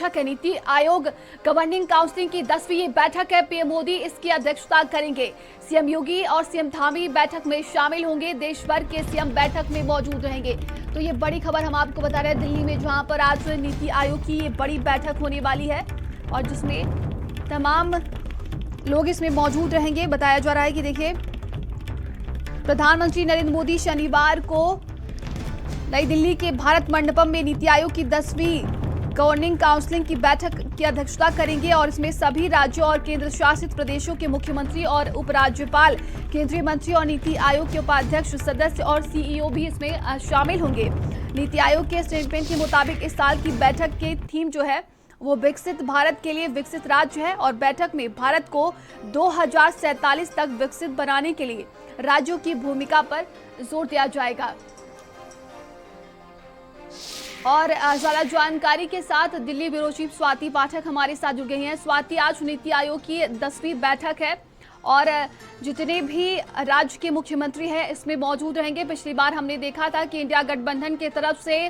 बैठक है। NITI Aayog governing council की 10वीं बैठक है। पीएम मोदी इसकी अध्यक्षता करेंगे। सीएम योगी और सीएम धामी बैठक में शामिल होंगे। देश भर के सीएम बैठक में मौजूद रहेंगे। तो ये बड़ी खबर हम आपको बता रहे हैं दिल्ली में, जहां पर आज नीति आयोग की ये बड़ी बैठक होने वाली है और जिसमें तमाम लोग इसमें मौजूद रहेंगे। बताया जा रहा है कि देखिए, प्रधानमंत्री नरेंद्र मोदी शनिवार को नई दिल्ली के भारत मंडपम में नीति आयोग की 10वीं गवर्निंग काउंसिल की बैठक की अध्यक्षता करेंगे और इसमें सभी राज्यों और केंद्र शासित प्रदेशों के मुख्यमंत्री और उपराज्यपाल, केंद्रीय मंत्री और नीति आयोग के उपाध्यक्ष, सदस्य और सीईओ भी इसमें शामिल होंगे। नीति आयोग के स्टेटमेंट के मुताबिक इस साल की बैठक के थीम जो है वो विकसित भारत के लिए विकसित राज्य है और बैठक में भारत को 2047 तक विकसित बनाने के लिए राज्यों की भूमिका पर जोर दिया जाएगा। और ज्यादा जानकारी के साथ दिल्ली ब्यूरो चीफ स्वाति पाठक हमारे साथ जुड़ गई हैं। स्वाति, आज नीति आयोग की 10वीं बैठक है और जितने भी राज्य के मुख्यमंत्री हैं इसमें मौजूद रहेंगे। पिछली बार हमने देखा था कि इंडिया गठबंधन की तरफ से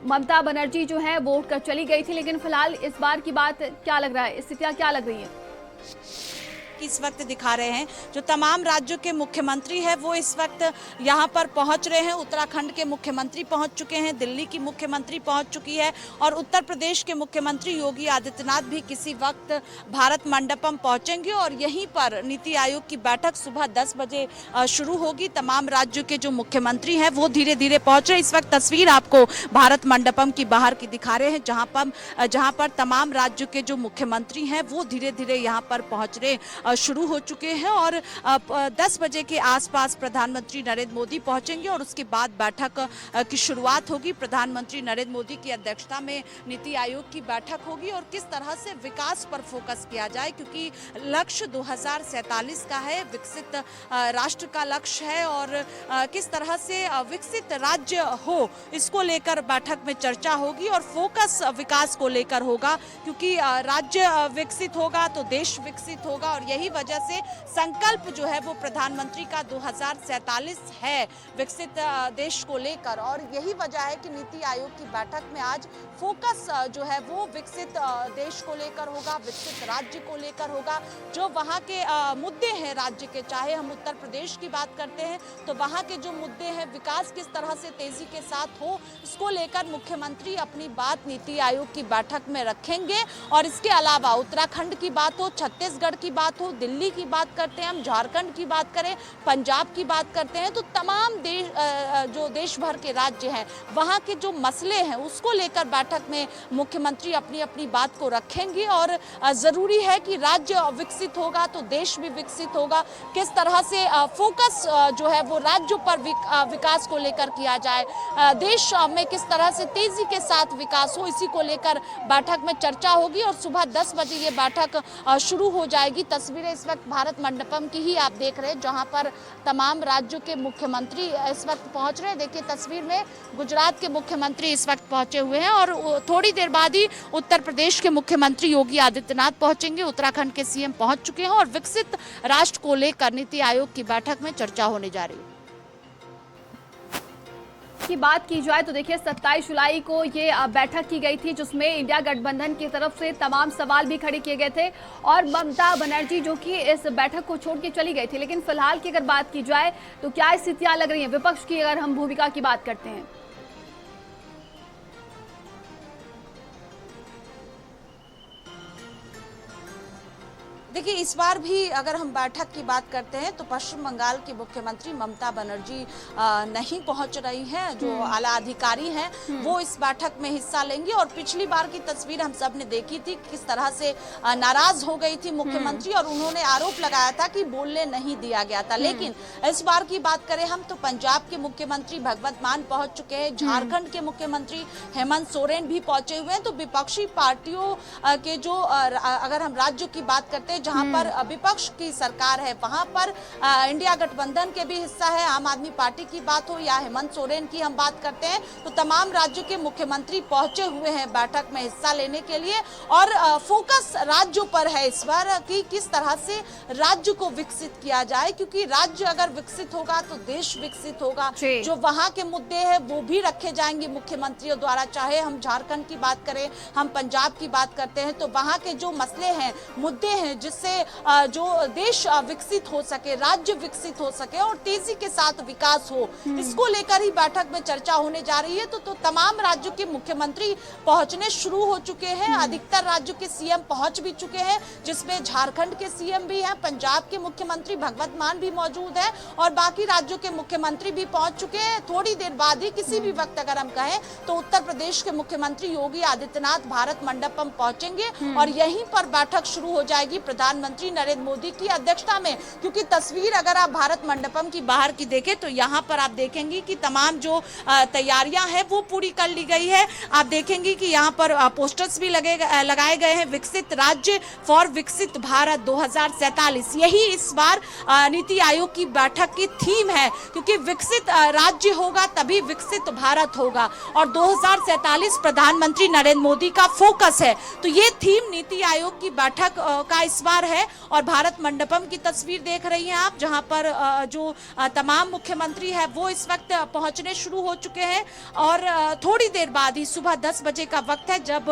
ममता बनर्जी जो है वो उठकर चली गई थी, लेकिन फिलहाल इस बार की बात क्या लग रहा है, स्थितियां क्या लग रही हैं? इस वक्त दिखा रहे हैं जो तमाम राज्यों के मुख्यमंत्री हैं वो इस वक्त यहाँ पर पहुँच रहे हैं। उत्तराखंड के मुख्यमंत्री पहुँच चुके हैं, दिल्ली की मुख्यमंत्री पहुँच चुकी है और उत्तर प्रदेश के मुख्यमंत्री योगी आदित्यनाथ भी किसी वक्त भारत मंडपम पहुँचेंगे और यहीं पर नीति आयोग की बैठक सुबह 10 बजे शुरू होगी। तमाम राज्यों के जो मुख्यमंत्री हैं वो धीरे धीरे पहुँच रहे। इस वक्त तस्वीर आपको भारत मंडपम की बाहर की दिखा रहे हैं, जहाँ पर तमाम राज्यों के जो मुख्यमंत्री हैं वो धीरे धीरे यहाँ पर पहुँच रहे शुरू हो चुके हैं और 10 बजे के आसपास प्रधानमंत्री नरेंद्र मोदी पहुंचेंगे और उसके बाद बैठक की शुरुआत होगी। प्रधानमंत्री नरेंद्र मोदी की अध्यक्षता में नीति आयोग की बैठक होगी और किस तरह से विकास पर फोकस किया जाए, क्योंकि लक्ष्य 2047 का है, विकसित राष्ट्र का लक्ष्य है और किस तरह से विकसित राज्य हो इसको लेकर बैठक में चर्चा होगी और फोकस विकास को लेकर होगा, क्योंकि राज्य विकसित होगा तो देश विकसित होगा और यही वजह से संकल्प जो है वो प्रधानमंत्री का 2047 है विकसित देश को लेकर। और यही वजह है कि नीति आयोग की बैठक में आज फोकस जो है वो विकसित देश को लेकर होगा, विकसित राज्य को लेकर होगा। जो वहाँ के मुद्दे हैं राज्य के, चाहे हम उत्तर प्रदेश की बात करते हैं तो वहाँ के जो मुद्दे हैं, विकास किस तरह से तेजी के साथ हो, इसको लेकर मुख्यमंत्री अपनी बात नीति आयोग की बैठक में रखेंगे। और इसके अलावा उत्तराखंड की बात हो, छत्तीसगढ़ की बात हो, दिल्ली की बात करते हैं, हम झारखंड की बात करें, पंजाब की बात करते हैं, तो तमाम जो देश भर के राज्य हैं वहाँ के जो मसले हैं उसको लेकर बैठक में मुख्यमंत्री अपनी अपनी बात को रखेंगे। और ज़रूरी है कि राज्य विकसित होगा तो देश भी विकसित होगा। किस तरह से फोकस जो है वो राज्यों पर विकास को लेकर किया जाए, देश में किस तरह से तेजी के साथ विकास हो, इसी को लेकर बैठक में चर्चा होगी और सुबह 10 बजे ये बैठक शुरू हो जाएगी। तस्वीरें इस वक्त भारत मंडपम की ही आप देख रहे हैं, जहां पर तमाम राज्यों के मुख्यमंत्री इस वक्त पहुंच रहे हैं। देखिए तस्वीर में गुजरात के मुख्यमंत्री इस वक्त पहुंचे हुए हैं और थोड़ी देर बाद ही उत्तर प्रदेश के मुख्यमंत्री योगी आदित्यनाथ पहुंचेंगे। उत्तराखंड के सीएम पहुंच चुके हैं और विकसित राष्ट्र को लेकर नीति आयोग की बैठक में चर्चा होने जा रही है। की बात की जाए तो देखिए 27 जुलाई को ये बैठक की गई थी, जिसमें इंडिया गठबंधन की तरफ से तमाम सवाल भी खड़े किए गए थे और ममता बनर्जी जो कि इस बैठक को छोड़ के चली गई थी। लेकिन फिलहाल की अगर बात की जाए तो क्या स्थितियां लग रही हैं विपक्ष की, अगर हम भूमिका की बात करते हैं? देखिए इस बार भी अगर हम बैठक की बात करते हैं तो पश्चिम बंगाल की मुख्यमंत्री ममता बनर्जी नहीं पहुंच रही हैं। जो आला अधिकारी हैं वो इस बैठक में हिस्सा लेंगे और पिछली बार की तस्वीर हम सब ने देखी थी किस तरह से नाराज हो गई थी मुख्यमंत्री और उन्होंने आरोप लगाया था कि बोलने नहीं दिया गया था। लेकिन इस बार की बात करें हम तो पंजाब के मुख्यमंत्री भगवंत मान पहुंच चुके हैं, झारखंड के मुख्यमंत्री हेमंत सोरेन भी पहुंचे हुए हैं। तो विपक्षी पार्टियों के जो अगर हम राज्यों की बात करते हैं, जहां पर विपक्ष की सरकार है वहां पर इंडिया गठबंधन के भी हिस्सा है, आम आदमी पार्टी की बात हो या हेमंत सोरेन की हम बात करते हैं, तो तमाम राज्यों के मुख्यमंत्री पहुंचे हुए हैं बैठक में हिस्सा लेने के लिए। और फोकस राज्यों पर है इस बार कि किस तरह से राज्य को विकसित किया जाए, क्योंकि राज्य अगर विकसित होगा तो देश विकसित होगा। जो वहां के मुद्दे हैं वो भी रखे जाएंगे मुख्यमंत्रियों द्वारा, चाहे हम झारखंड की बात करें, हम पंजाब की बात करते हैं, तो वहां के जो मसले हैं, मुद्दे हैं, जिससे जो देश विकसित हो सके, राज्य विकसित हो सके और तेजी के साथ विकास हो, इसको लेकर ही बैठक में चर्चा होने जा रही है। तो तमाम राज्यों के मुख्यमंत्री पहुंचने शुरू हो चुके हैं, अधिकतर राज्यों के सीएम पहुंच भी चुके हैं, जिसमें झारखंड के सीएम भी हैं, पंजाब के मुख्यमंत्री भगवंत मान भी मौजूद है और बाकी राज्यों के मुख्यमंत्री भी पहुंच चुके हैं। थोड़ी देर बाद ही, किसी भी वक्त अगर हम कहें तो उत्तर प्रदेश के मुख्यमंत्री योगी आदित्यनाथ भारत मंडपम पहुंचेंगे और यहीं पर बैठक शुरू हो जाएगी प्रधानमंत्री नरेंद्र मोदी की अध्यक्षता में। क्योंकि तस्वीर अगर आप भारत मंडपम की बाहर की देखें तो यहाँ पर आप देखेंगे कि तमाम जो तैयारियां हैं वो पूरी कर ली गई है। आप देखेंगे कि यहाँ पर पोस्टर्स भी लगाए गए हैं, विकसित राज्य फॉर विकसित भारत 2047, यही इस बार नीति आयोग की बैठक की थीम है, क्योंकि विकसित राज्य होगा तभी विकसित भारत होगा और 2047 प्रधानमंत्री नरेंद्र मोदी का फोकस है। तो ये थीम नीति आयोग की बैठक का इस बार है और भारत मंडपम की तस्वीर देख रही हैं आप, जहां पर जो तमाम मुख्यमंत्री है वो इस वक्त पहुंचने शुरू हो चुके हैं और थोड़ी देर बाद ही सुबह 10 बजे का वक्त है जब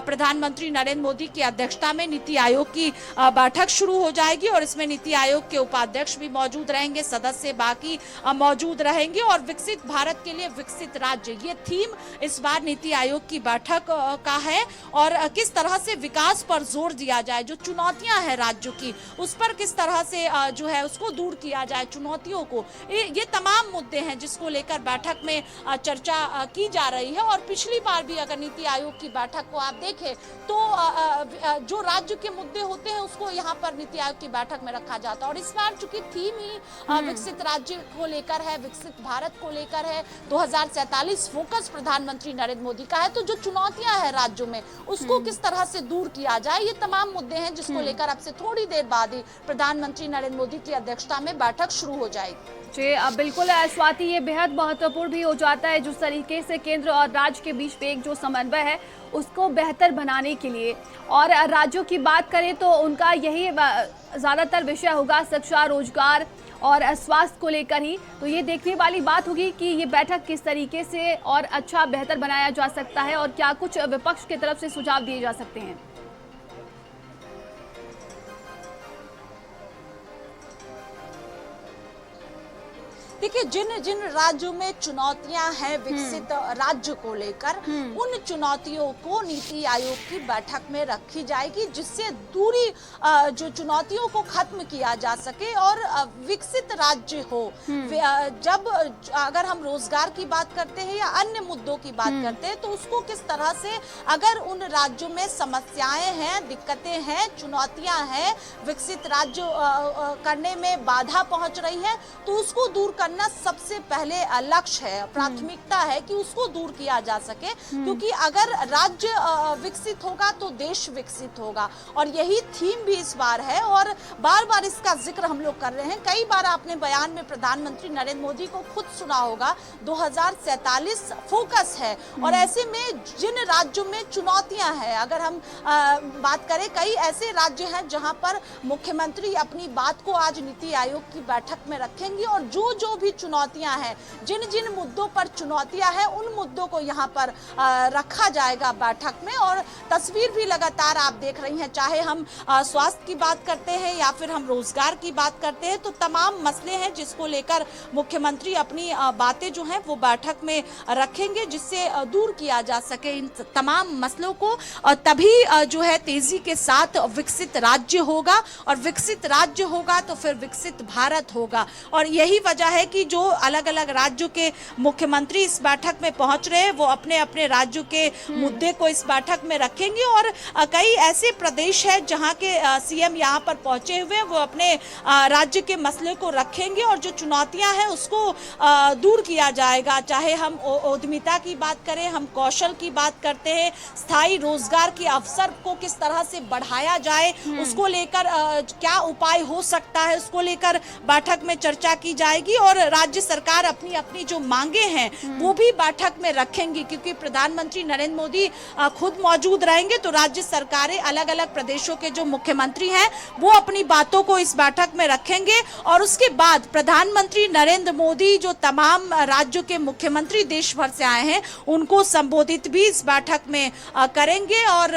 प्रधानमंत्री नरेंद्र मोदी की अध्यक्षता में नीति आयोग की बैठक शुरू हो जाएगी और इसमें नीति आयोग के उपाध्यक्ष भी मौजूद रहेंगे, सदस्य बाकी मौजूद रहेंगे और विकसित भारत के लिए विकसित राज्य, ये थीम इस बार नीति आयोग की बैठक का है। और किस तरह से विकास पर जोर दिया जाए, जो चुनौतियां हैं राज्यों की उस पर किस तरह से जो है उसको दूर किया जाए, चुनौतियों को, ये तमाम मुद्दे हैं जिसको लेकर बैठक में चर्चा की जा रही है। और पिछली बार भी अगर नीति आयोग की बैठक को आप देखें तो जो राज्य के मुद्दे होते हैं उसको यहाँ पर नीति आयोग की बैठक में रखा जाता है और इस बार चूंकि थीम ही विकसित राज्य को लेकर है, विकसित भारत को लेकर है, 2047 फोकस प्रधानमंत्री नरेंद्र मोदी का है, तो जो चुनौतियां हैं राज्यों में उसको किस तरह से दूर किया जाए, ये तमाम मुद्दे हैं जिसको लेकर अब से थोड़ी देर बाद ही प्रधानमंत्री नरेंद्र मोदी की अध्यक्षता में बैठक शुरू हो जाएगी। जी बिल्कुल स्वाति, ये बेहद महत्वपूर्ण भी हो जाता है जिस तरीके से केंद्र और राज्य के बीच में एक जो समन्वय है उसको बेहतर बनाने के लिए। और राज्यों की बात करें तो उनका यही ज़्यादातर विषय होगा, शिक्षा, रोजगार और स्वास्थ्य को लेकर ही। तो ये देखने वाली बात होगी कि ये बैठक किस तरीके से और अच्छा बेहतर बनाया जा सकता है और क्या कुछ विपक्ष की तरफ से सुझाव दिए जा सकते हैं। देखिए, जिन जिन राज्यों में चुनौतियां हैं विकसित राज्य को लेकर, उन चुनौतियों को नीति आयोग की बैठक में रखी जाएगी, जिससे दूरी जो चुनौतियों को खत्म किया जा सके और विकसित राज्य हो। जब अगर हम रोजगार की बात करते हैं या अन्य मुद्दों की बात करते हैं तो उसको किस तरह से, अगर उन राज्यों में समस्याएं हैं, दिक्कतें हैं, चुनौतियां हैं, विकसित राज्य करने में बाधा पहुंच रही है, तो उसको दूर करना सबसे पहले लक्ष्य है, प्राथमिकता है कि उसको दूर किया जा सके। क्योंकि अगर राज्य विकसित होगा तो देश विकसित होगा और यही थीम भी इस बार है और बार बार इसका जिक्र हम लोग कर रहे हैं। कई बार आपने बयान में प्रधानमंत्री नरेंद्र मोदी को खुद सुना होगा, 2047 फोकस है। और ऐसे में जिन राज्यों में चुनौतियां हैं, अगर हम बात करें, कई ऐसे राज्य हैं जहां पर मुख्यमंत्री अपनी बात को आज नीति आयोग की बैठक में रखेंगे और जो जो भी चुनौतियां हैं, जिन जिन मुद्दों पर चुनौतियां हैं, उन मुद्दों को यहां पर रखा जाएगा बैठक में। और तस्वीर भी लगातार आप देख रही हैं, चाहे हम स्वास्थ्य की बात करते हैं या फिर हम रोजगार की बात करते हैं, तो तमाम मसले हैं जिसको लेकर मुख्यमंत्री अपनी बातें जो हैं वो बैठक में रखेंगे, जिससे दूर किया जा सके इन तमाम मसलों को। तभी जो है तेजी के साथ विकसित राज्य होगा और विकसित राज्य होगा तो फिर विकसित भारत होगा। और यही वजह है कि जो अलग अलग राज्यों के मुख्यमंत्री इस बैठक में पहुंच रहे हैं वो अपने अपने राज्यों के मुद्दे को इस बैठक में रखेंगे। और कई ऐसे प्रदेश है जहां के सीएम यहां पर पहुंचे हुए हैं, वो अपने राज्य के मसले को रखेंगे और जो चुनौतियां हैं उसको दूर किया जाएगा। चाहे हम उद्यमिता की बात करें, हम कौशल की बात करते हैं, स्थायी रोजगार के अवसर को किस तरह से बढ़ाया जाए उसको लेकर क्या उपाय हो सकता है, उसको लेकर बैठक में चर्चा की जाएगी। और राज्य सरकार अपनी अपनी जो मांगे हैं वो भी बैठक में रखेंगी, क्योंकि प्रधानमंत्री नरेंद्र मोदी खुद मौजूद रहेंगे तो राज्य सरकारें अलग अलग प्रदेशों के जो मुख्यमंत्री हैं वो अपनी बातों को इस बैठक में रखेंगे। और उसके बाद प्रधानमंत्री नरेंद्र मोदी जो तमाम राज्यों के मुख्यमंत्री देश भर से आए हैं उनको संबोधित भी इस बैठक में करेंगे। और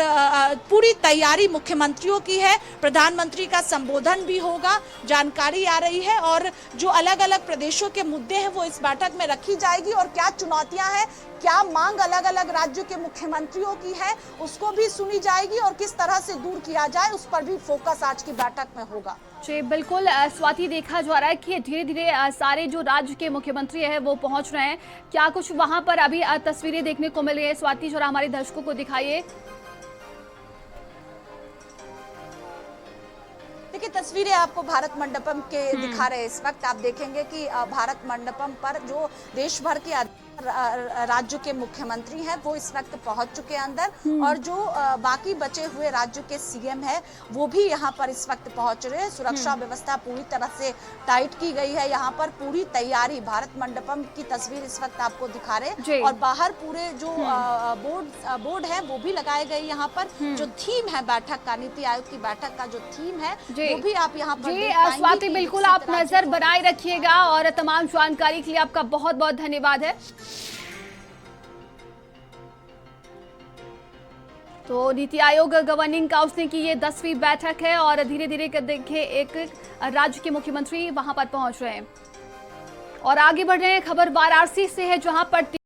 पूरी तैयारी मुख्यमंत्रियों की है, प्रधानमंत्री का संबोधन भी होगा, जानकारी आ रही है। और जो अलग अलग प्रदेशों के मुद्दे हैं वो इस बैठक में रखी जाएगी और क्या चुनौतियां हैं, क्या मांग अलग अलग राज्यों के मुख्यमंत्रियों की है उसको भी सुनी जाएगी और किस तरह से दूर किया जाए उस पर भी फोकस आज की बैठक में होगा। जी बिल्कुल स्वाति, देखा जा रहा है कि धीरे धीरे सारे जो राज्य के मुख्यमंत्री हैं वो पहुंच रहे हैं। क्या कुछ वहां पर अभी तस्वीरें देखने को मिल रही है? स्वाति जरा हमारे दर्शकों को दिखाइए। देखिए तस्वीरें आपको भारत मंडपम के दिखा रहे हैं। इस वक्त आप देखेंगे कि भारत मंडपम पर जो देश भर के राज्यों के मुख्यमंत्री हैं वो इस वक्त पहुंच चुके हैं अंदर, और जो बाकी बचे हुए राज्यों के सीएम हैं वो भी यहां पर इस वक्त पहुंच रहे हैं। सुरक्षा व्यवस्था पूरी तरह से टाइट की गई है, यहां पर पूरी तैयारी। भारत मंडपम की तस्वीर इस वक्त आपको दिखा रहे हैं और बाहर पूरे जो बोर्ड है वो भी लगाए गए यहाँ पर। जो थीम है बैठक का, नीति आयोग की बैठक का जो थीम है वो भी आप यहाँ पर देख पाएंगे। स्वाति बिल्कुल आप नजर बनाए रखिएगा और तमाम जानकारी के लिए आपका बहुत बहुत धन्यवाद है। तो नीति आयोग गवर्निंग काउंसिल की ये 10वीं बैठक है और धीरे धीरे देखिए एक राज्य के मुख्यमंत्री वहां पर पहुंच रहे हैं। और आगे बढ़ रहे हैं, खबर वाराणसी से है जहां पर